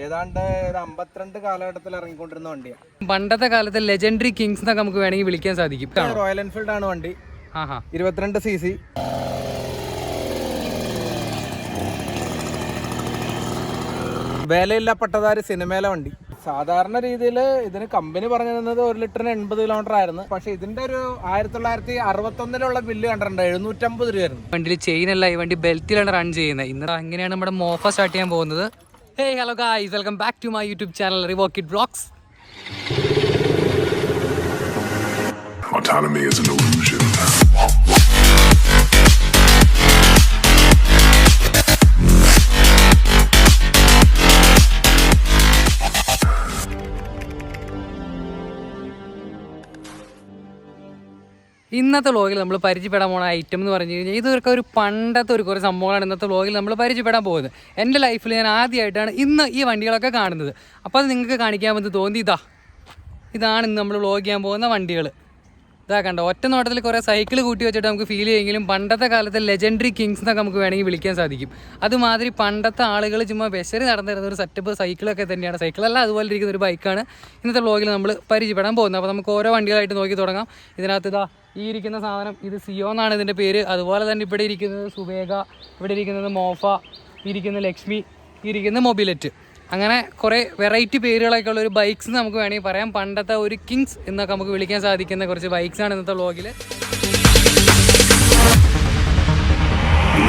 ഏതാണ്ട് ഒരു 52 കാലഘട്ടത്തിൽ ഇറങ്ങിക്കൊണ്ടിരുന്ന വണ്ടിയാണ്. പണ്ടത്തെ കാലത്തെ ലെജൻഡറി കിങ്സ് എന്നൊക്കെ നമുക്ക് വേണമെങ്കിൽ വിളിക്കാൻ സാധിക്കും. റോയൽ എൻഫീൽഡ് ആണ് വണ്ടി. 22 cc. വേലയില്ല പട്ടതാരി സിനിമയിലെ വണ്ടി. സാധാരണ രീതിയിൽ ഇതിന് കമ്പനി പറഞ്ഞു തന്നത് 1 ലിറ്ററിന് 80 കിലോമീറ്റർ ആയിരുന്നു. പക്ഷെ ഇതിന്റെ ഒരു 1961 ബില്ല് കണ്ടിട്ടുണ്ട്, 750 രൂപയായിരുന്നു. വണ്ടിയിൽ ചെയിൻ അല്ല, ഈ വണ്ടി ബെൽറ്റിലാണ് റൺ ചെയ്യുന്നത്. ഇന്ന് അങ്ങനെയാണ് നമ്മുടെ മോഫ സ്റ്റാർട്ട് ചെയ്യാൻ പോകുന്നത്. Hey hello guys, welcome back to my YouTube channel Revokid vlogs. Autonomy is an illusion. ഇന്നത്തെ വ്ളോഗിൽ നമ്മൾ പരിചയപ്പെടാൻ പോകുന്ന ഐറ്റം എന്ന് പറഞ്ഞു കഴിഞ്ഞാൽ ഇതൊക്കെ ഒരു പണ്ടത്തെ ഒരു കുറേ സംഭവങ്ങളാണ് ഇന്നത്തെ വ്ളോഗിൽ നമ്മൾ പരിചയപ്പെടാൻ പോകുന്നത്. എൻ്റെ ലൈഫിൽ ഞാൻ ആദ്യമായിട്ടാണ് ഇന്ന് ഈ വണ്ടികളൊക്കെ കാണുന്നത്. അപ്പോൾ അത് നിങ്ങൾക്ക് കാണിക്കാമെന്ന് തോന്നി. ഇതാണ് ഇന്ന് നമ്മൾ വ്ളോഗ് ചെയ്യാൻ പോകുന്ന വണ്ടികൾ. ഇതാ കണ്ടോ, ഒറ്റ നോട്ടത്തിൽ കുറേ സൈക്കിൾ കൂട്ടി വെച്ചിട്ട് നമുക്ക് ഫീൽ ചെയ്യുമെങ്കിലും പണ്ടത്തെ കാലത്തെ ലെജൻഡറി കിങ്സ് എന്നൊക്കെ നമുക്ക് വേണമെങ്കിൽ വിളിക്കാൻ സാധിക്കും. അതുമാതിരി പണ്ടത്തെ ആളുകൾ ചുമ്മാ ബെഷറി നടന്നിരുന്ന ഒരു സെറ്റപ്പ് സൈക്കിളൊക്കെ തന്നെയാണ്. സൈക്കിളല്ല, അതുപോലെ ഇരിക്കുന്ന ഒരു ബൈക്കാണ് ഇന്നത്തെ വ്ളോഗിൽ നമ്മൾ പരിചയപ്പെടാൻ പോകുന്നത്. അപ്പോൾ നമുക്ക് ഓരോ വണ്ടികളായിട്ട് നോക്കി തുടങ്ങാം. ഇതിനകത്ത് ഈ ഇരിക്കുന്ന സാധനം ഇത് സിയോ എന്നാണ് ഇതിൻ്റെ പേര്. അതുപോലെ തന്നെ ഇവിടെ ഇരിക്കുന്നത് സുവേഗ, ഇവിടെ ഇരിക്കുന്നത് മോഫ, ഇരിക്കുന്ന ലക്ഷ്മി, ഇരിക്കുന്ന മൊബിലെറ്റ്. അങ്ങനെ കുറേ വെറൈറ്റി പേരുകളൊക്കെ ഉള്ള ഒരു ബൈക്സ് നമുക്ക് വേണമെങ്കിൽ പറയാം. പണ്ടത്തെ ഒരു കിങ്സ് എന്നൊക്കെ നമുക്ക് വിളിക്കാൻ സാധിക്കുന്ന കുറച്ച് ബൈക്സാണ് ഇന്നത്തെ വ്ളോഗിൽ.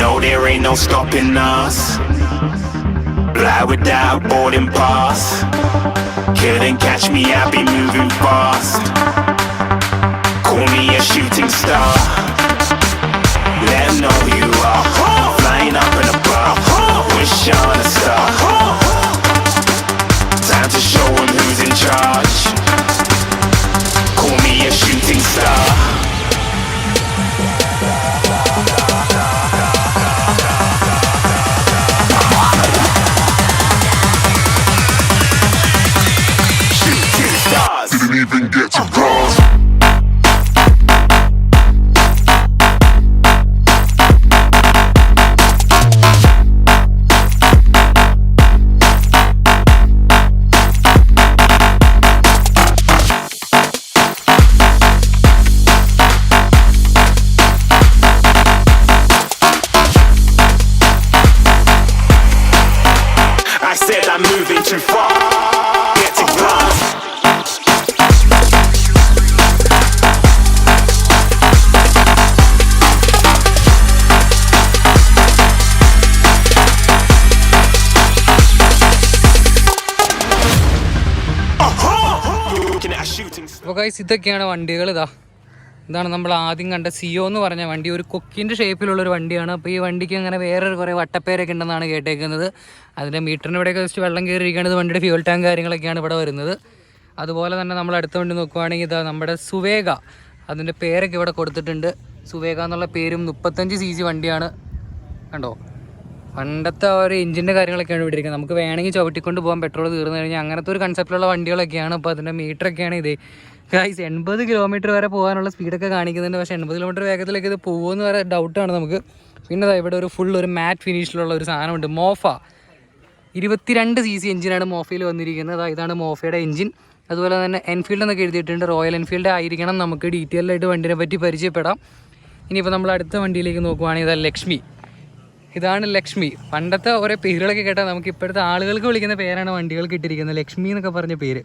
No, there ain't no stopping us. Fly without boarding pass. Couldn't catch me, I'll be moving fast. Call me a shooting star. Let 'em know who you are. Flying up in a bar. Wish on a star. Time to show 'em who's in charge. Call me a shooting star. Shooting stars. Didn't even get to cross. I said I'm moving too far. Get to glass. Looking at a shooting star. അപ്പോൾ guys, ഇതൊക്കെയാണ് വണ്ടികൾ. ഇതാണ് നമ്മൾ ആദ്യം കണ്ട സിയോ എന്ന് പറഞ്ഞ വണ്ടി. ഒരു കൊക്കിൻ്റെ ഷേപ്പിലുള്ളൊരു വണ്ടിയാണ്. അപ്പോൾ ഈ വണ്ടിക്ക് അങ്ങനെ വേറൊരു കുറേ വട്ടപ്പേരൊക്കെ ഉണ്ടെന്നാണ് കേട്ടേക്കുന്നത്. അതിൻ്റെ മീറ്ററിന് ഇവിടെയൊക്കെ ജസ്റ്റ് വെള്ളം കയറിയിരിക്കുകയാണ്. വണ്ടിയുടെ ഫ്യൂൽ ടാങ്ക് കാര്യങ്ങളൊക്കെയാണ് ഇവിടെ വരുന്നത്. അതുപോലെ തന്നെ നമ്മൾ അടുത്ത വണ്ടി നോക്കുവാണെങ്കിൽ നമ്മുടെ സുവേഗ, അതിൻ്റെ പേരൊക്കെ ഇവിടെ കൊടുത്തിട്ടുണ്ട്. സുവേഗ എന്നുള്ള പേരും 35 cc വണ്ടിയാണ്. കണ്ടോ, പണ്ടത്തെ ഒരു എഞ്ചിൻ്റെ കാര്യങ്ങളൊക്കെയാണ് ഇവിടെ ഇരിക്കുന്നത്. നമുക്ക് വേണമെങ്കിൽ ചവിട്ടിക്കൊണ്ട് പോകാൻ, പെട്രോൾ തീർന്നു കഴിഞ്ഞാൽ അങ്ങനത്തെ ഒരു കൺസെപ്റ്റിലുള്ള വണ്ടികളൊക്കെയാണ്. അപ്പോൾ അതിൻ്റെ മീറ്ററൊക്കെയാണ് ഇത്. ഗൈസ്, 80 കിലോമീറ്റർ വരെ പോകാനുള്ള സ്പീഡൊക്കെ കാണിക്കുന്നുണ്ട്. പക്ഷേ 80 കിലോമീറ്റർ വേഗത്തിലേക്ക് ഇത് പോകുമെന്ന് വരെ ഡൗട്ടാണ് നമുക്ക്. പിന്നെ ഇവിടെ ഒരു മാറ്റ് ഫിനിഷിലുള്ള ഒരു സാധനമുണ്ട്, മോഫ. 22 cc എഞ്ചിനാണ് മോഫയിൽ വന്നിരിക്കുന്നത്. ഇതാണ് മോഫയുടെ എഞ്ചിൻ. അതുപോലെ തന്നെ എൻഫീൽഡ് എന്നൊക്കെ എഴുതിയിട്ടുണ്ട്. റോയൽ എൻഫീൽഡ് ആയിരിക്കണം. നമുക്ക് ഡീറ്റെയിൽ ആയിട്ട് വണ്ടിനെ പറ്റി പരിചയപ്പെടാം. ഇനിയിപ്പോൾ നമ്മൾ അടുത്ത വണ്ടിയിലേക്ക് നോക്കുവാണെങ്കിൽ ലക്ഷ്മി. ഇതാണ് ലക്ഷ്മി. പണ്ടത്തെ ഓരോ പേരുകളൊക്കെ കേട്ടാൽ നമുക്ക് ഇപ്പോഴത്തെ ആളുകൾക്ക് വിളിക്കുന്ന പേരാണ് വണ്ടികൾക്ക് ഇട്ടിരിക്കുന്നത്, ലക്ഷ്മി എന്നൊക്കെ പറഞ്ഞ പേര്.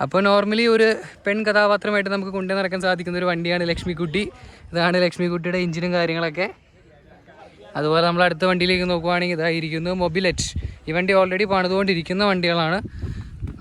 അപ്പോൾ നോർമലി ഒരു പെൺ കഥാപാത്രമായിട്ട് നമുക്ക് കൊണ്ടു നടക്കാൻ സാധിക്കുന്ന ഒരു വണ്ടിയാണ് ലക്ഷ്മിക്കുട്ടി. ഇതാണ് ലക്ഷ്മിക്കുട്ടിയുടെ എഞ്ചിനും കാര്യങ്ങളൊക്കെ. അതുപോലെ നമ്മൾ അടുത്ത വണ്ടിയിലേക്ക് നോക്കുവാണെങ്കിൽ ഇതായിരിക്കുന്നു മൊബിലെറ്റ്. ഈ വണ്ടി ഓൾറെഡി പണിതുകൊണ്ടിരിക്കുന്ന വണ്ടികളാണ്.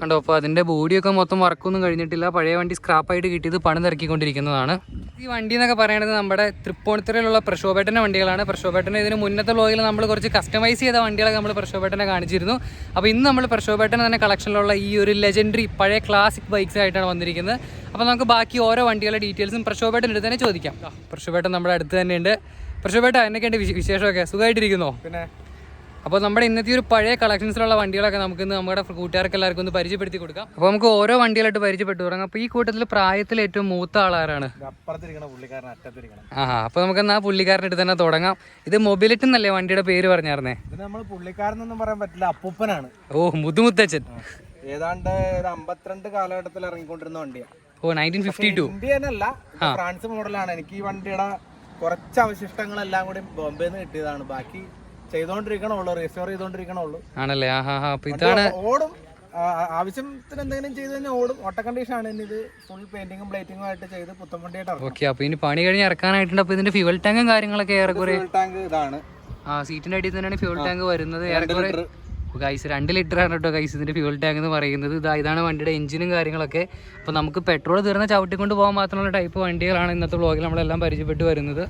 കണ്ടോ, അപ്പോൾ അതിൻ്റെ ബോഡിയൊക്കെ മൊത്തം വർക്കൊന്നും കഴിഞ്ഞിട്ടില്ല. പഴയ വണ്ടി സ്ക്രാപ്പായിട്ട് കിട്ടിയത് പണിതിറക്കിക്കൊണ്ടിരിക്കുന്നതാണ്. ഈ വണ്ടി എന്നൊക്കെ പറയുന്നത് നമ്മുടെ തൃപ്പൂണിത്തുറയിലുള്ള പ്രഷോബേട്ടൻ്റെ വണ്ടികളാണ്. പ്രഷോബേട്ടൻ്റെ ഇതിന് മുന്നത്തെ വ്ളോഗിൽ നമ്മൾ കുറച്ച് കസ്റ്റമൈസ് ചെയ്ത വണ്ടികളൊക്കെ നമ്മൾ പ്രഷോബേട്ടനെ കാണിച്ചിരുന്നു. അപ്പോൾ ഇന്ന് നമ്മൾ പ്രഷോബേട്ടനെ തന്നെ കളക്ഷനിലുള്ള ഈ ഒരു ലെജൻഡറി പഴയ ക്ലാസിക് ബൈക്സ് ആയിട്ടാണ് വന്നിരിക്കുന്നത്. അപ്പോൾ നമുക്ക് ബാക്കി ഓരോ വണ്ടികളുടെ ഡീറ്റെയിൽസും പ്രഷോബേട്ടൻ്റെ അടുത്ത് തന്നെ ചോദിക്കാം. പ്രഷോബേട്ടൻ നമ്മുടെ അടുത്ത് തന്നെയുണ്ട്. പ്രഷോബേട്ട, എന്നൊക്കെയുണ്ട് വിശേഷമൊക്കെ? സുഖമായിട്ടിരിക്കുന്നോ? പിന്നെ അപ്പോൾ നമ്മുടെ ഇന്നത്തെ ഒരു പഴയ കളക്ഷൻസിലുള്ള വണ്ടികളൊക്കെ നമുക്ക് നമ്മുടെ കൂട്ടുകാർക്ക് എല്ലാവർക്കും ഒന്ന് പരിചയപ്പെടുത്തി കൊടുക്കാം. അപ്പോൾ നമുക്ക് ഓരോ വണ്ടികളായിട്ട് പരിചയപ്പെട്ടു തുടങ്ങാം. അപ്പോൾ ഈ കൂട്ടത്തിൽ പ്രായത്തിൽ ഏറ്റവും മൂത്ത ആളാരാണ്? അപ്പോൾ നമുക്ക് എന്നാ പുള്ളിക്കാരൻ്റെ അടുത്ത് തന്നെ തുടങ്ങാം. ഇത് മൊബിലിറ്റ് എന്നല്ലേ വണ്ടിയുടെ പേര് പറഞ്ഞായിരുന്നേ? നമ്മൾ പുള്ളിക്കാരനൊന്നും പറയാൻ പറ്റില്ല, അപ്പൂപ്പനാണ്. ഓ, മുതുമുത്തച്ഛൻ. ഏതാണ്ട് 52 കാലഘട്ടത്തിൽ ഇറങ്ങിക്കൊണ്ടിരുന്ന വണ്ടിയാണ്. ഓ, 1952. ഇന്ത്യനല്ല, ഫ്രാൻസ് മോഡലാണ്. എനിക്ക് ഈ വണ്ടിയുടെ കുറച്ച് അവശിഷ്ടങ്ങളെല്ലാം കൂടി ബോംബെന്ന് കിട്ടിയതാണ്. ബാക്കി ചെയ്തോണ്ടിരിക്കണുള്ളൂ, റീസ്റ്റോർ ചെയ്തോണ്ടിരിക്കണുള്ളൂ. ആണല്ലേ? ഇതാണ് ഓടും, ആവശ്യത്തിന് എന്തെങ്കിലും ചെയ്ത് തന്നെ ഓടും. ഓട്ട കണ്ടീഷൻ ആണ്. ഇത് ഫുൾ പെയിന്റിങ്ങും പ്ലേറ്റിംഗും ആയിട്ട് ചെയ്ത് പുത്തൻ വണ്ടിയായിട്ട്. ഓക്കെ, അപ്പൊ ഇനി പണി കഴിഞ്ഞ് ഇറക്കാനായിട്ടുണ്ട്. അപ്പൊ ഇതിന്റെ ഫ്യൂൽ ടാങ്കും കാര്യങ്ങളൊക്കെ ഏറെക്കുറെ ടാങ്ക് ഇതാണ്. സീറ്റിന്റെ അടിയിൽ തന്നെയാണ് ഫ്യൂൽ ടാങ്ക് വരുന്നത്. ഏറെക്കുറെ ഗൈസ് 2 ലിറ്ററാണ് കേട്ടോ ഗൈസ് ഇതിന്റെ ഫ്യൂൽ ടാങ്ക് എന്ന് പറയുന്നത്. ഇതാണ് വണ്ടിയുടെ എഞ്ചിനും കാര്യങ്ങളൊക്കെ. അപ്പോൾ നമുക്ക് പെട്രോൾ തീർന്ന ചവിട്ടിക്കൊണ്ട് പോകാൻ മാത്രമുള്ള ടൈപ്പ് വണ്ടികളാണ് ഇന്നത്തെ വ്ളോഗിൽ നമ്മളെല്ലാം പരിചയപ്പെട്ട് വരുന്നത്.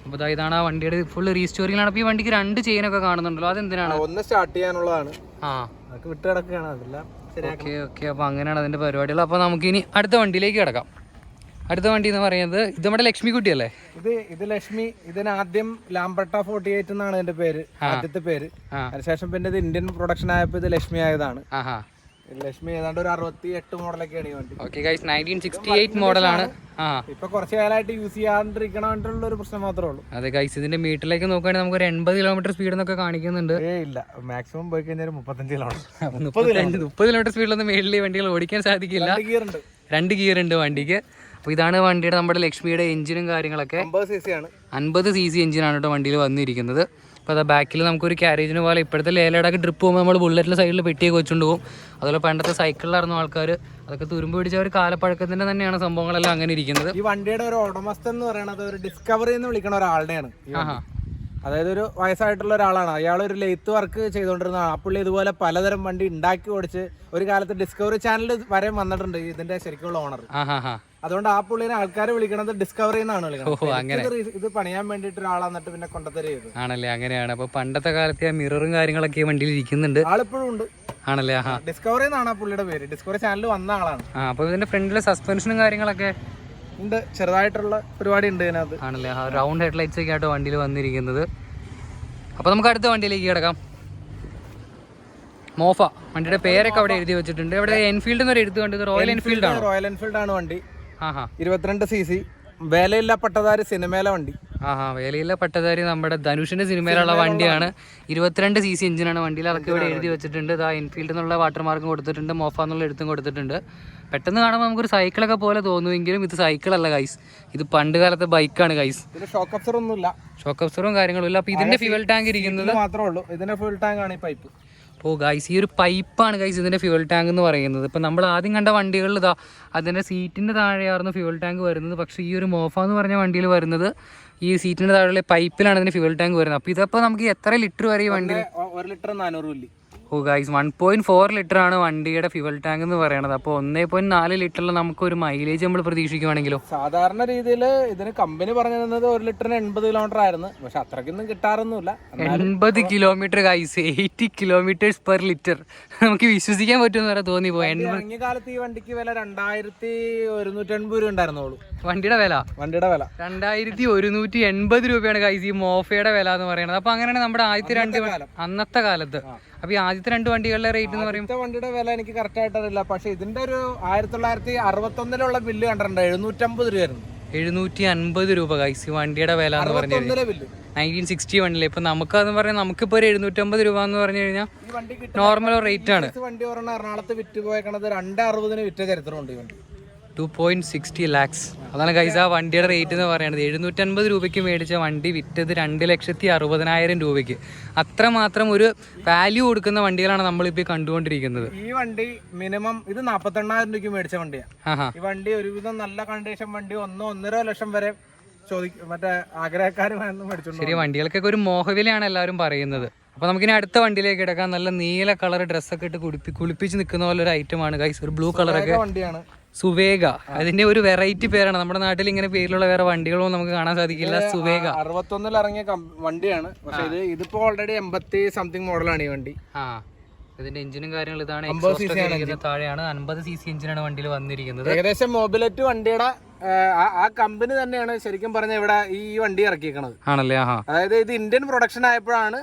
അപ്പോൾ ഇതാണ് ആ വണ്ടിയുടെ ഫുൾ റീസ്റ്റോറിംഗിലാണ്. അപ്പോൾ ഈ വണ്ടിക്ക് 2 ചെയിനൊക്കെ കാണുന്നുണ്ടല്ലോ, അതെന്തിനാണ്? ഒന്ന് സ്റ്റാർട്ട് ചെയ്യാനുള്ളതാണ്. വിട്ട് കിടക്കുകയാണ്. ഓക്കെ. അപ്പോൾ അങ്ങനെയാണ് അതിന്റെ പരിപാടികൾ. അപ്പോൾ നമുക്കിനി അടുത്ത വണ്ടിയിലേക്ക് കിടക്കാം. അടുത്ത വണ്ടി എന്ന് പറയുന്നത് ഇത് നമ്മുടെ ലക്ഷ്മി കുട്ടിയല്ലേ? ഇത് ലക്ഷ്മി. ഇതിനാദ്യം ലാംബ്രട്ട 48 എന്നാണ് ഇതിന്റെ പേര്, ആദ്യത്തെ പേര്. അതിനുശേഷം പിന്നെ ഇത് ഇന്ത്യൻ പ്രൊഡക്ഷൻ ആയപ്പോ ഇത് ലക്ഷ്മി ആയതാണ്. ലക്ഷ്മി ഏതാണ്ട് ഒരു 68 മോഡലൊക്കെയാണ് ഈ വണ്ടി. ഓക്കെ ഗൈസ്, 1968 മോഡലാണ്. ഇപ്പൊ കുറച്ച് കാലമായിട്ട് യൂസ് ചെയ്യാണ്ടിരിക്കണ ഒരു പ്രശ്നം മാത്രമേ ഉള്ളൂ. അതെ ഗൈസ്, ഇതിന്റെ മീറ്ററിലേക്ക് നോക്കുകയാണെങ്കിൽ നമുക്ക് ഒരു 80 കിലോമീറ്റർ സ്പീഡ് എന്നൊക്കെ കാണിക്കുന്നുണ്ട്. ഇല്ല, മാക്സിമം പോയി കഴിഞ്ഞാൽ 35 കിലോമീറ്റർ. 30 കിലോമീറ്റർ സ്പീഡിലൊന്നും മേളിൽ വണ്ടികൾ ഓടിക്കാൻ സാധിക്കില്ല. 2 ഗിയർ ഉണ്ട് വണ്ടിക്ക്. അപ്പോൾ ഇതാണ് വണ്ടിയുടെ നമ്മുടെ ലക്ഷ്മിയുടെ എഞ്ചിനും കാര്യങ്ങളൊക്കെ. 50 cc എഞ്ചിനാണ് കേട്ടോ വണ്ടിയിൽ വന്നിരിക്കുന്നത്. അപ്പോൾ അത് ബാക്കിൽ നമുക്കൊരു ക്യാരേജിന് പോലെ ഇപ്പോഴത്തെ ലേലടക്ക് ട്രിപ്പ് പോകുമ്പോൾ നമ്മൾ ബുള്ളറ്റിൻ്റെ സൈഡിൽ പെട്ടിയൊക്കെ വെച്ചുകൊണ്ട് പോകും. അതുപോലെ പണ്ടത്തെ സൈക്കിളിലായിരുന്നു ആൾക്കാർ, അതൊക്കെ തുരുമ്പ് പിടിച്ച ഒരു കാലപ്പഴക്കത്തിൻ്റെ തന്നെയാണ് സംഭവങ്ങളെല്ലാം അങ്ങനെ ഇരിക്കുന്നത്. ഈ വണ്ടിയുടെ ഒരു ഉടമസ്ഥൻ എന്ന് പറയുന്നത് ഒരു ഡിസ്കവറി എന്ന് വിളിക്കണ ഒരാളുടെയാണ്. അതായത് ഒരു വയസ്സായിട്ടുള്ള ഒരാളാണ്. അയാൾ ഒരു ലെയ്ത്ത് വർക്ക് ചെയ്തുകൊണ്ടിരുന്നതാണ്. ആ പുള്ളി ഇതുപോലെ പലതരം വണ്ടി ഉണ്ടാക്കി ഓടിച്ച് ഒരു കാലത്ത് ഡിസ്കവറി ചാനൽ വരെ വന്നിട്ടുണ്ട് ഇതിന്റെ ശരിക്കുള്ള ഓണർ. അതുകൊണ്ട് ആ പുള്ളിനെ ആൾക്കാർ വിളിക്കണത് ഡിസ്കവറി എന്നാണ് വിളിക്കുന്നത്. ഇത് പണിയാൻ വേണ്ടിട്ട് ഒരാൾ വന്നിട്ട് പിന്നെ കൊണ്ടുത്തരുന്നത് ആണല്ലേ? അങ്ങനെയാണ്. അപ്പൊ പണ്ടത്തെ കാലത്തെ മിററും കാര്യങ്ങളൊക്കെ വണ്ടിയിൽ ഇരിക്കുന്നുണ്ട്. ആളിപ്പോഴും ഉണ്ട്. ആണല്ലേ? ഡിസ്കവറി എന്നാണ് ആ പുള്ളിയുടെ പേര്. ഡിസ്കവറി ചാനൽ വന്ന ആളാണ്. അപ്പൊ ഇതിന്റെ ഫ്രണ്ടിലെ സസ്പെൻഷനും കാര്യങ്ങളൊക്കെ ഉണ്ട്, ചെറുതായിട്ടുള്ള പരിപാടി ഉണ്ട് ഇതിനകത്ത്. ആണല്ലേ? റൗണ്ട് ഹെഡ് ലൈറ്റ്സ് ഒക്കെ ആയിട്ടോ വണ്ടിയിൽ വന്നിരിക്കുന്നത്. അപ്പൊ നമുക്ക് അടുത്ത വണ്ടിയിലേക്ക് കിടക്കാം. മോഫ വണ്ടിയുടെ പേരൊക്കെ അവിടെ എഴുതി വെച്ചിട്ടുണ്ട്. ഇവിടെ എൻഫീൽഡ് എന്നൊരു എഴുതി കണ്ടത് റോയൽ എൻഫീൽഡ് ആണ്. റോയൽ എൻഫീൽഡ് ആണ് വണ്ടി. 22 cc വേലയില്ല പട്ടധാരി സിനിമയിലെ വണ്ടി. വേലയില്ല പട്ടധാരി നമ്മുടെ ധനുഷിന്റെ സിനിമയിലുള്ള വണ്ടിയാണ്. 22 cc എഞ്ചിനാണ് വണ്ടിയിൽ. അതൊക്കെ ഇവിടെ എഴുതി വെച്ചിട്ടുണ്ട്. എൻഫീൽഡ് എന്നുള്ള വാട്ടർ മാർക്കും കൊടുത്തിട്ടുണ്ട്, മോഫ എന്നുള്ള എഴുത്തും കൊടുത്തിട്ടുണ്ട്. പെട്ടെന്ന് കാണുമ്പോൾ നമുക്കൊരു സൈക്കിളൊക്കെ പോലെ തോന്നുമെങ്കിലും ഇത് സൈക്കിളല്ല ഗൈസ്, ഇത് പണ്ട് കാലത്തെ ബൈക്കാണ് ഗൈസ്. ഷോക്ക് അബ്സർ ഒന്നുമില്ല, ഷോക്ക് അബ്സറും കാര്യങ്ങളും ഇല്ല. അപ്പോൾ ഇതിന്റെ ഫ്യൂൽ ടാങ്ക് ഇരിക്കുന്നത് മാത്രമേ ഉള്ളൂ. ഇതിന്റെ ഫ്യൂൽ ടാങ്ക് ആണ് ഈ പൈപ്പ്. അപ്പോൾ ഗൈസ് ഈ ഒരു പൈപ്പാണ് ഗൈസ് ഇതിൻ്റെ ഫ്യൂൽ ടാങ്ക് എന്ന് പറയുന്നത്. ഇപ്പോൾ നമ്മൾ ആദ്യം കണ്ട വണ്ടികളിൽ അതിൻ്റെ സീറ്റിൻ്റെ താഴെയായിരുന്നു ഫ്യൂൽ ടാങ്ക് വരുന്നത്. പക്ഷേ ഈ ഒരു മോഫ എന്ന് പറഞ്ഞ വണ്ടിയിൽ വരുന്നത് ഈ സീറ്റിൻ്റെ താഴെയുള്ള പൈപ്പിലാണ് ഇതിൻ്റെ ഫ്യൂൽ ടാങ്ക് വരുന്നത്. അപ്പോൾ ഇതപ്പോൾ നമുക്ക് എത്ര ലിറ്റർ വരെ ഈ വണ്ടി? 1 ലിറ്റർ 400 മില്ലി. ഓ ഗൈസ് 1.4 ലിറ്ററാണ് വണ്ടിയുടെ ഫ്യൂൽ ടാങ്ക് എന്ന് പറയുന്നത്. അപ്പോൾ 1.4 ലിറ്ററിൽ നമുക്കൊരു മൈലേജ് നമ്മൾ പ്രതീക്ഷിക്കുകയാണെങ്കിലോ? സാധാരണ രീതിയിൽ ഇതിന് കമ്പനി പറഞ്ഞു തന്നത് 1 ലിറ്ററിന് 80 കിലോമീറ്റർ ആയിരുന്നു. പക്ഷെ അത്രയ്ക്കൊന്നും കിട്ടാറൊന്നുമില്ല. 80 kilometre guys, 80 kilometres per litre. നമുക്ക് വിശ്വസിക്കാൻ പറ്റുമെന്ന് വരെ തോന്നിപ്പോയി. ഇറങ്ങിയ കാലത്ത് ഈ വണ്ടിക്ക് വില 2180 രൂപ ഉണ്ടായിരുന്നുള്ളൂ. വണ്ടിയുടെ വില 2180 രൂപയാണ് ഗൈസ് ഈ മോഫയുടെ വില എന്ന് പറയുന്നത്. അപ്പോൾ അങ്ങനെയാണ് നമ്മുടെ ആദ്യത്തെ 2 അന്നത്തെ കാലത്ത്. അപ്പൊ ഈ ആദ്യത്തെ 2 വണ്ടികളുടെ റേറ്റ് എന്ന് പറയുമ്പോൾ വണ്ടിയുടെ വില എനിക്ക് കറക്റ്റ് ആയിട്ട് അറിയില്ല. പക്ഷെ ഇതിന്റെ ഒരു 1961 ബില്ല് കണ്ടിട്ടുണ്ട്. 750 രൂപയായിരുന്നു. 750 രൂപ ഗൈസ് ഈ വണ്ടിയുടെ വില എന്ന് പറഞ്ഞത് 1961. ഇപ്പൊ നമുക്കതെന്ന് പറഞ്ഞാൽ നമുക്കിപ്പോ ഒരു 750 രൂപ എന്ന് പറഞ്ഞു കഴിഞ്ഞാൽ നോർമൽ റേറ്റ് ആണ്. വണ്ടി പറഞ്ഞാൽ എറണാകുളത്ത് വിറ്റ് പോയേക്കണത് 260 വിറ്റ ചരിത്രമുണ്ട് ഈ വണ്ടി. 2.60 lakhs. അതാണ് ഗൈസ് ആ വണ്ടിയുടെ റേറ്റ് എന്ന് പറയുന്നത്. 750 രൂപയ്ക്ക് മേടിച്ച വണ്ടി വിറ്റത് 2,60,000 രൂപയ്ക്ക്. അത്രമാത്രം ഒരു വാല്യൂ കൊടുക്കുന്ന വണ്ടികളാണ് നമ്മളിപ്പോൾ കണ്ടുകൊണ്ടിരിക്കുന്നത്. ഈ വണ്ടി മിനിമം ഇത് 48,000 രൂപയ്ക്ക് മേടിച്ച വണ്ടിയാണ്. ഈ വണ്ടി ഒരുവിധം നല്ല കണ്ടീഷൻ വണ്ടി 1-1.5 ലക്ഷം വരെ മറ്റേ ആഗ്രഹക്കാർ മേടിച്ചു. ശരി, വണ്ടികൾക്കൊക്കെ ഒരു മോഹവിലയാണ് എല്ലാവരും പറയുന്നത്. അപ്പോൾ നമുക്കിനി അടുത്ത വണ്ടിയിലേക്ക് എടുക്കാം. നല്ല നീല കളർ ഡ്രസ്സൊക്കെ ഇട്ട് കുളിപ്പിച്ച് നിൽക്കുന്ന പോലെ ഒരു ഐറ്റമാണ് ഗൈസ്. ഒരു ബ്ലൂ കളറൊക്കെ വണ്ടിയാണ് സുവേഗ. അതിന്റെ ഒരു വെറൈറ്റി പേരാണ്. നമ്മുടെ നാട്ടിൽ ഇങ്ങനെ പേരിലുള്ള വേറെ വണ്ടികളൊന്നും നമുക്ക് കാണാൻ സാധിക്കില്ല. സുവേഗ 61 ഇറങ്ങിയ വണ്ടിയാണ്. പക്ഷെ ഇതിപ്പോ ഓൾറെഡി 80 സംതിങ് മോഡലാണ് ഈ വണ്ടി. ഇതിന്റെ എഞ്ചിനും കാര്യങ്ങളും ഇതാണ്. താഴെയാണ് 50 cc എഞ്ചിനാണ് വണ്ടിയിൽ വന്നിരിക്കുന്നത്. ഏകദേശം മൊബിലറ്റ് വണ്ടിയുടെ ആ കമ്പനി തന്നെയാണ് ശരിക്കും പറഞ്ഞ ഇവിടെ ഈ വണ്ടി ഇറക്കിയിരിക്കണത്. ആണല്ലേ? അതായത് ഇത് ഇന്ത്യൻ പ്രൊഡക്ഷൻ ആയപ്പോഴാണ്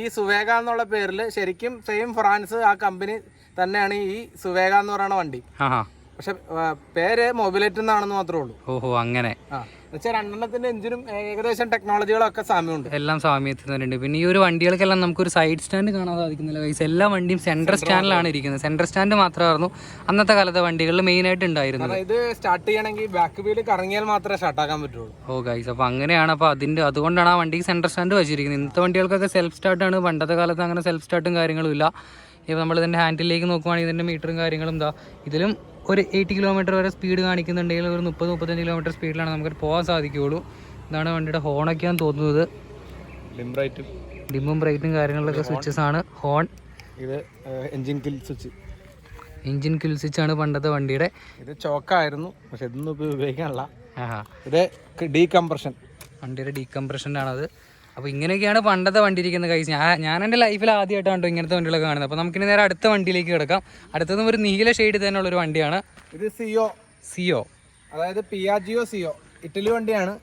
ഈ സുവേഗ എന്നുള്ള പേരിൽ ശരിക്കും സെയിം ഫ്രാൻസ് ആ കമ്പനി തന്നെയാണ് ഈ സുവേഗ എന്ന് പറയുന്ന വണ്ടി. പക്ഷെ പേര് മൊബിലെറ്റ് എന്നാണെന്ന് മാത്രമേ ഉള്ളൂ. ഓഹോ, അങ്ങനെ. എന്നുവെച്ചാൽ രണ്ടെണ്ണത്തിന്റെ എഞ്ചിനും ഏകദേശം ടെക്നോളജികളൊക്കെ സാമ്യമുണ്ട്, എല്ലാം സാമ്യത്തിനുണ്ട്. പിന്നെ ഈ ഒരു വണ്ടികൾക്കെല്ലാം നമുക്കൊരു സൈഡ് സ്റ്റാൻഡ് കാണാൻ സാധിക്കുന്നില്ല ഗൈസ്. എല്ലാ വണ്ടിയും സെൻട്രൽ സ്റ്റാൻഡിലാണ് ഇരിക്കുന്നത്. സെൻട്രൽ സ്റ്റാൻഡ് മാത്രമായിരുന്നു അന്നത്തെ കാലത്തെ വണ്ടികളിൽ മെയിൻ ആയിട്ട് ഉണ്ടായിരുന്നത്. ഇത് സ്റ്റാർട്ട് ചെയ്യണമെങ്കിൽ ബാക്ക് വീല് കറങ്ങിയാൽ മാത്രമേ സ്റ്റാർട്ടാക്കാൻ പറ്റുള്ളൂ. ഓ ഗൈസ്, അപ്പോൾ അങ്ങനെയാണ്. അപ്പോൾ അതുകൊണ്ടാണ് ആ വണ്ടിക്ക് സെൻട്രൽ സ്റ്റാൻഡ് വെച്ചിരിക്കുന്നത്. ഇന്നത്തെ വണ്ടികൾക്കൊക്കെ സെൽഫ് സ്റ്റാർട്ടാണ്. പണ്ടത്തെ കാലത്ത് അങ്ങനെ സെൽഫ് സ്റ്റാർട്ടും കാര്യങ്ങളും ഇല്ല. ഇപ്പോൾ നമ്മൾ ഇതിൻ്റെ ഹാൻഡിലേക്ക് നോക്കുവാണെങ്കിൽ ഇതിൻ്റെ മീറ്ററും കാര്യങ്ങളും ഇതിലും ഒരു 80 കിലോമീറ്റർ വരെ സ്പീഡ് കാണിക്കുന്നുണ്ടെങ്കിൽ ഒരു 30-35 കിലോമീറ്റർ സ്പീഡിലാണ് നമുക്ക് പോകാൻ സാധിക്കുകയുള്ളൂ. ഇതാണ് വണ്ടിയുടെ ഹോണൊക്കെയാണെന്ന് തോന്നുന്നത്. ഡിമ്മും ബ്രൈറ്റും കാര്യങ്ങളിലൊക്കെ സ്വിച്ചസ് ആണ്. ഹോൺ, ഇത് engine kill switch. Engine kill switch ആണ് പണ്ടത്തെ വണ്ടിയുടെ. ഇത് ചോക്കായിരുന്നു, പക്ഷെ ഇതൊന്നും ഉപയോഗിക്കാനുള്ള. ഇത് ഡീകംപ്രഷൻ, വണ്ടിയുടെ ഡീകംപ്രഷനാണത്. അപ്പോൾ ഇങ്ങനെയൊക്കെയാണ് പണ്ടത്തെ വണ്ടി ഇരിക്കുന്നത് കൈസ്. ഞാൻ എൻ്റെ ലൈഫിൽ ആദ്യമായിട്ടാണ് കേട്ടോ ഇങ്ങനത്തെ വണ്ടികളൊക്കെ കാണുന്നത്. അപ്പോൾ നമുക്കിനി നേരെ അടുത്ത വണ്ടിയിലേക്ക് കിടക്കാം. അടുത്തതും ഒരു നീല ഷെയ്ഡ് തന്നെയുള്ളൊരു വണ്ടിയാണ്. ഇത് സിയോ, അതായത് പിയാജിയോ സിയോ, ഇറ്റലി വണ്ടിയാണ്.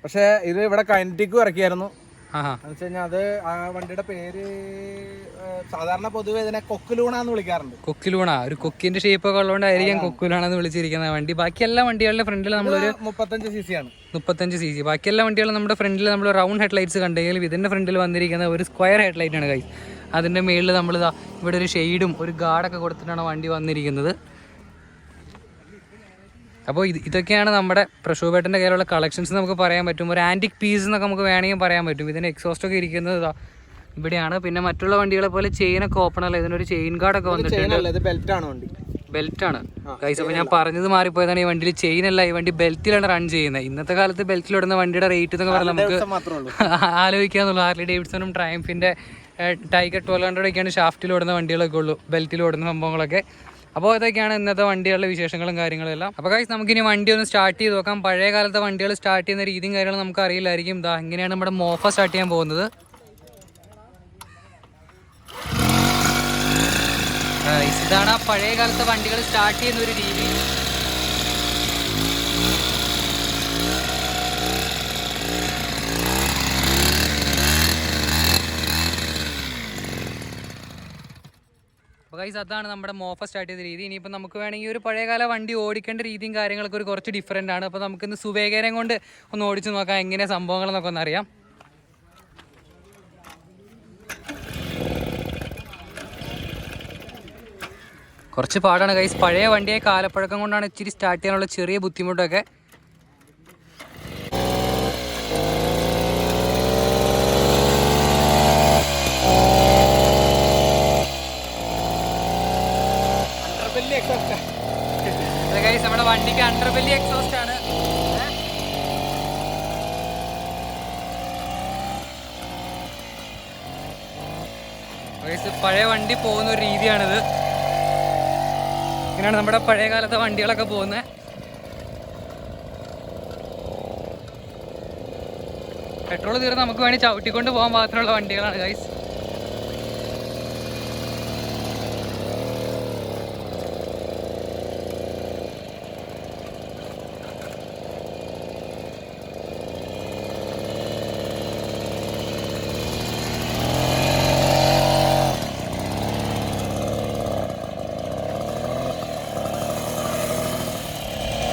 പക്ഷെ ഇത് ഇവിടെ കൈനറ്റിക്കും ഇറക്കിയായിരുന്നു. എന്നുവെച്ച് കഴിഞ്ഞാൽ അത് ആ വണ്ടിയുടെ പേര് സാധാരണ പൊതുവെ ഇതിനെ കൊക്കുലൂണ എന്ന് വിളിക്കാറുണ്ട്. കൊക്കിലൂണ, ഒരു കൊക്കിന്റെ ഷേപ്പ് ഒക്കെ ഉള്ളതുകൊണ്ടായിരിക്കും കൊക്കുലൂണ എന്ന് വിളിച്ചിരിക്കുന്ന വണ്ടി. ബാക്കി എല്ലാ വണ്ടികളുടെ ഫ്രണ്ടിൽ നമ്മളൊരു 35 cc ആണ്. 35 cc. ബാക്കി എല്ലാ വണ്ടികളും നമ്മുടെ ഫ്രണ്ടിൽ നമ്മൾ റൗണ്ട് ഹെഡ് ലൈറ്റ്സ് കണ്ടെങ്കിലും ഇതിന്റെ ഫ്രണ്ടിൽ വന്നിരിക്കുന്ന ഒരു സ്ക്വയർ ഹെഡ് ലൈറ്റ് ആണ് കൈസ്. അതിന്റെ മേളിൽ നമ്മൾ ഇവിടെ ഒരു ഷെയ്ഡും ഒരു ഗാർഡൊക്കെ കൊടുത്തിട്ടാണ് വണ്ടി വന്നിരിക്കുന്നത്. അപ്പോൾ ഇതൊക്കെയാണ് നമ്മുടെ പ്രഷോബേട്ടൻ്റെ കയ്യിലുള്ള കളക്ഷൻസ് നമുക്ക് പറയാൻ പറ്റും. ഒരു ആൻറ്റിക് പീസ് എന്നൊക്കെ നമുക്ക് വേണമെങ്കിൽ പറയാൻ പറ്റും. ഇതിൻ്റെ എക്സോസ്റ്റൊക്കെ ഇരിക്കുന്നത് ഇവിടെയാണ്. പിന്നെ മറ്റുള്ള വണ്ടികളെ പോലെ ചെയിനൊക്കെ ഓപ്പൺ അല്ല, ഇതിനൊരു ചെയിൻ ഗാർഡൊക്കെ വന്നിട്ടുണ്ട്. ബെൽറ്റാണ് ഗൈസ്. അപ്പോൾ ഞാൻ പറഞ്ഞത് മാറിപ്പോയതാണ്. ഈ വണ്ടിയിൽ ചെയിൻ അല്ല, ഈ വണ്ടി ബെൽറ്റിലാണ് റൺ ചെയ്യുന്നത്. ഇന്നത്തെ കാലത്ത് ബെൽറ്റിലിടുന്ന വണ്ടിയുടെ റേറ്റ് എന്നൊക്കെ പറഞ്ഞാൽ നമുക്ക് ആലോചിക്കാന്നുള്ളൂ. ഹാർലി ഡേവിഡ്സണും ട്രയംഫിൻ്റെ ടൈഗർ 1200ഒക്കെയാണ് ഷാഫ്റ്റിലോടുന്ന വണ്ടികളൊക്കെ ഉള്ളൂ, ബെൽറ്റിലോടുന്ന സംഭവങ്ങളൊക്കെ. അപ്പോൾ ഇതൊക്കെയാണ് ഇന്നത്തെ വണ്ടികളുടെ വിശേഷങ്ങളും കാര്യങ്ങളും എല്ലാം. അപ്പോൾ ഗൈസ് നമുക്കിനി വണ്ടി ഒന്ന് സ്റ്റാർട്ട് ചെയ്ത് നോക്കാം. പഴയ കാലത്തെ വണ്ടികൾ സ്റ്റാർട്ട് ചെയ്യുന്ന രീതിയും കാര്യങ്ങളും നമുക്ക് അറിയില്ലായിരിക്കും. ഇങ്ങനെയാണ് നമ്മുടെ മോഫ സ്റ്റാർട്ട് ചെയ്യാൻ പോകുന്നത്. ഇതാണ് ആ പഴയ കാലത്തെ വണ്ടികൾ സ്റ്റാർട്ട് ചെയ്യുന്ന ഒരു രീതി. അപ്പോൾ ഗൈസ് അതാണ് നമ്മുടെ മോഫ സ്റ്റാർട്ട് ചെയ്ത രീതി. ഇനിയിപ്പോൾ നമുക്ക് വേണമെങ്കിൽ ഒരു പഴയകാല വണ്ടി ഓടിക്കേണ്ട രീതിയും കാര്യങ്ങളൊക്കെ ഒരു കുറച്ച് ഡിഫറൻ്റ് ആണ്. അപ്പോൾ നമുക്കിന്ന് സുവേഗേരം കൊണ്ട് ഒന്ന് ഓടിച്ച് നോക്കാം എങ്ങനെ സംഭവങ്ങളെന്നൊക്കെ ഒന്ന് അറിയാം. കുറച്ച് പാടാണ് ഗൈസ്. പഴയ വണ്ടിയെ കാലപ്പഴക്കം കൊണ്ടാണ് ഇച്ചിരി സ്റ്റാർട്ട് ചെയ്യാനുള്ള ചെറിയ ബുദ്ധിമുട്ടൊക്കെ. ഗൈസ് നമ്മുടെ വണ്ടിക്ക് അണ്ടർബെല്ലി എക്സോസ്റ്റ് ആണ്. പഴയ വണ്ടി പോകുന്ന ഒരു രീതിയാണിത്. ഇങ്ങനെയാണ് നമ്മുടെ പഴയ കാലത്തെ വണ്ടികളൊക്കെ പോകുന്നത്. പെട്രോൾ തീർന്ന് നമുക്ക് വേണ്ടി ചവിട്ടിക്കൊണ്ട് പോകാൻ പാകത്തിനുള്ള വണ്ടികളാണ് ഗൈസ്.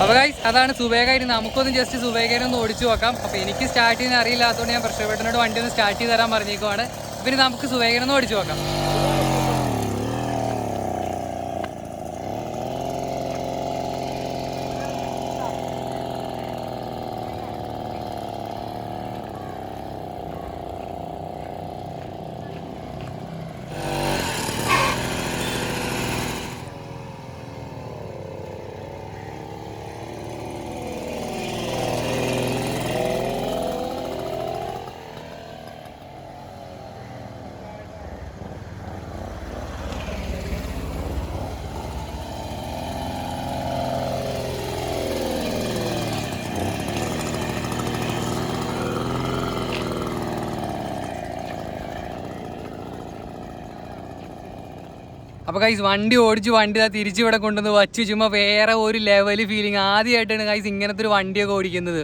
അപ്പോൾ ഗൈസ് അതാണ് സുവേഗ. ഇനി നമുക്കൊന്ന് ജസ്റ്റ് സുവേഗേനെ ഒന്ന് ഓടിച്ചു നോക്കാം. അപ്പോൾ എനിക്ക് സ്റ്റാർട്ട് ചെയ്യാൻ അറിയില്ലാത്തതുകൊണ്ട് ഞാൻ പ്രഷോബേട്ടനോട് വണ്ടി ഒന്ന് സ്റ്റാർട്ട് ചെയ്ത് തരാൻ പറഞ്ഞേക്കുവാണ്. അപ്പോൾ ഇനി നമുക്ക് സുവേഗേനെ ഒന്ന് ഓടിച്ചു നോക്കാം. അപ്പോൾ ഗൈസ് വണ്ടി ഓടിച്ച് വണ്ടി തിരിച്ച് ഇവിടെ കൊണ്ടുവന്ന് വച്ച് ചുമ്മാ വേറെ ഒരു ലെവൽ ഫീലിംഗ്. ആദ്യമായിട്ടാണ് ഗൈസ് ഇങ്ങനത്തെ ഒരു വണ്ടിയൊക്കെ ഓടിക്കുന്നത്.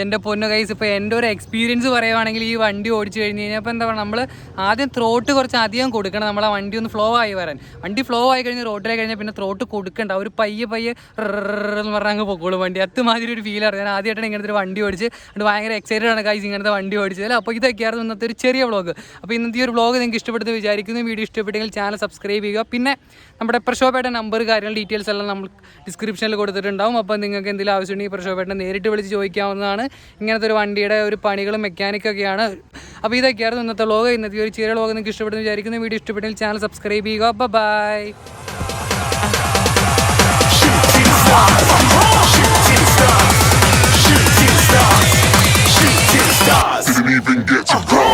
എൻ്റെ പൊന്നു ഗൈസ്, ഇപ്പോൾ എൻ്റെ ഒരു എക്സ്പീരിയൻസ് പറയുവാണെങ്കിൽ ഈ വണ്ടി ഓടിച്ചു കഴിഞ്ഞ് കഴിഞ്ഞാൽ ഇപ്പോൾ എന്താ പറയുക, നമ്മൾ ആദ്യം ത്രോട്ട് കുറച്ച് അധികം കൊടുക്കണം. നമ്മളെ വണ്ടി ഒന്ന് ഫ്ലോ ആയി വരാൻ. വണ്ടി ഫ്ലോ ആയി കഴിഞ്ഞ് റോട്ടിലേക്ക് കഴിഞ്ഞാൽ പിന്നെ ത്രോട്ട് കൊടുക്കണ്ട, ഒരു പയ്യെ എന്ന് പറഞ്ഞാൽ അങ്ങ് പൊക്കോളും വണ്ടി. അതുമാതിരി ഒരു ഫീലാണ്. ഞാൻ ആദ്യമായിട്ടാണ് ഇങ്ങനത്തെ ഒരു വണ്ടി ഓടിച്ച്, അത് ഭയങ്കര എക്സൈറ്റഡ് ആണ് ഗൈസ് ഇങ്ങനത്തെ വണ്ടി ഓടിച്ചത്. അപ്പോൾ ഇതൊക്കെയായിരുന്നു ഇന്നത്തെ ഒരു ചെറിയ വ്ളോഗ്. അപ്പോൾ ഇന്നത്തെ ഒരു വ്ളോഗ് നിങ്ങൾക്ക് ഇഷ്ടപ്പെടുന്നു വിചാരിക്കുന്നു. വീഡിയോ ഇഷ്ടപ്പെട്ടെങ്കിൽ ചാനൽ സബ്സ്ക്രൈബ് ചെയ്യുക. പിന്നെ നമ്മുടെ പ്രഷോബേട്ട നമ്പർ കാര്യങ്ങൾ ഡീറ്റെയിൽസ് എല്ലാം നമ്മൾ ഡിസ്ക്രിപ്ഷനിൽ കൊടുത്തിട്ടുണ്ടാവും. അപ്പോൾ നിങ്ങൾക്ക് എന്തെങ്കിലും ആവശ്യമുണ്ടെങ്കിൽ പ്രഷോബേട്ടനെ നേരിട്ട് വിളിച്ച് ചോദിക്കാവുന്നതാണ്. ഇങ്ങനത്തെ ഒരു വണ്ടിയുടെ ഒരു പണികളും മെക്കാനിക്കൊക്കെയാണ്. അപ്പോൾ ഇതൊക്കെയായിരുന്നു ഇന്നത്തെ വ്ളോഗ്. ഇന്നത്തെ ഒരു ചെറിയ വ്ളോഗ് നിങ്ങൾക്ക് ഇഷ്ടപ്പെടുന്നു വിചാരിക്കുന്നു. വീഡിയോ ഇഷ്ടപ്പെട്ടെങ്കിൽ ചാനൽ സബ്സ്ക്രൈബ് ചെയ്യുക. By. Shooting stars. Didn't even get to cross.